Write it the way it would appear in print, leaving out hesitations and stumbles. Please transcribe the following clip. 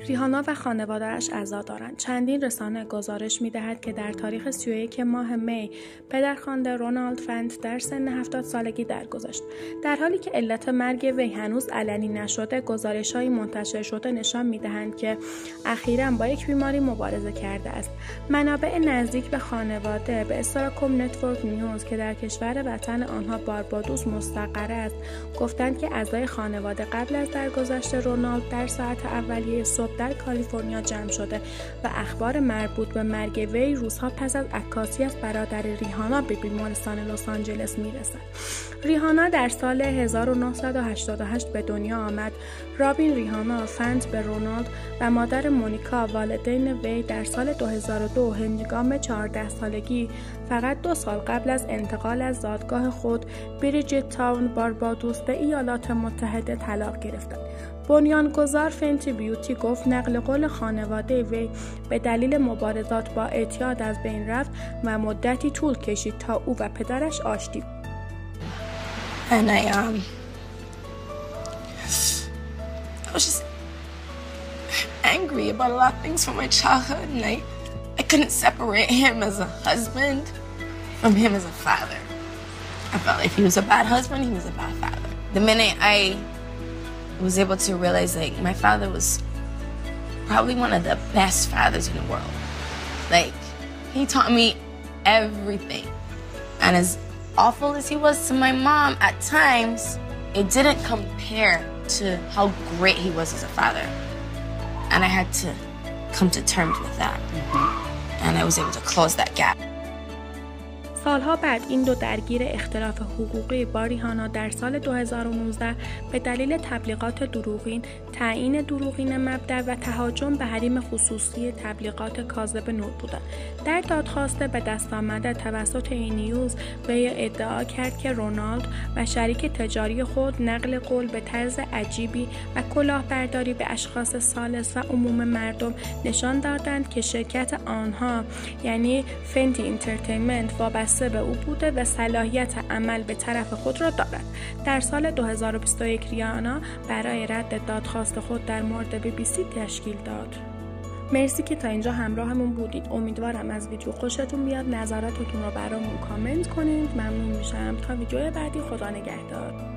ریهانا و خانواده‌اش عزادارند. چندین رسانه گزارش می‌دهد که در تاریخ 31 ماه می پدرخوانده رونالد فنت در سن 70 سالگی درگذشت. در حالی که علت مرگ وی هنوز علنی نشده، گزارش‌های منتشر شده نشان می‌دهند که اخیراً با یک بیماری مبارزه کرده است. منابع نزدیک به خانواده به استراکوم نتورک نیوز که در کشور وطن آنها باربادوس مستقر است، گفتند که اعضای خانواده قبل از درگذشت رونالد در ساعت اولیه صبح در کالیفرنیا جمع شده و اخبار مربوط به مرگ وی روزها پس از عکاسی از برادر ریهانا به بیمارستان لس آنجلس میرسد. ریهانا در سال 1988 به دنیا آمد. رابین ریهانا فنت به رونالد و مادر مونیکا والدین وی در سال 2002 هنگام 14 سالگی فقط 2 سال قبل از انتقال از زادگاه خود بریجیت تاون باربادوس به ایالات متحده طلاق گرفتند. بنیانگذار فنتی بیوتی گفت نقل قول خانواده وی به دلیل مبارزات با اعتیاد از بین رفت و مدتی طول کشید تا او و پدرش آشتی. And I was just angry about a lot of things from my childhood, and I couldn't separate him as a husband from him as a father. I felt like he was a bad husband, he was a bad father. The minute I was able to realize like my father was probably one of the best fathers in the world. Like he taught me everything. And as awful as he was to my mom at times, it didn't compare to how great he was as a father. And I had to come to terms with that. And I was able to close that gap. سالها بعد این دو درگیر اختلاف حقوقی با ریهانا در سال 2019 به دلیل تبلیغات دروغین، تعیین دروغین مبدأ و تهاجم به حریم خصوصی تبلیغات کاذب نور بودند. در دادخواست به دست آمده توسط این نیوز وی ادعا کرد که رونالد و شریک تجاری خود نقل قول به طرز عجیبی و کلاهبرداری به اشخاص ثالث و عموم مردم نشان دادند که شرکت آنها یعنی فنتی اینترتینمنت وابسته به او بوده و صلاحیت عمل به طرف خود را دارد. در سال 2021 ریهانا برای رد دادخواست خود در مورد BBC تشکیل داد. مرسی که تا اینجا همراهمون بودید. امیدوارم از ویدیو خوشتون بیاد. نظراتتون رو برامون کامنت کنید. ممنون میشم. تا ویدیو بعدی، خدا نگهدار.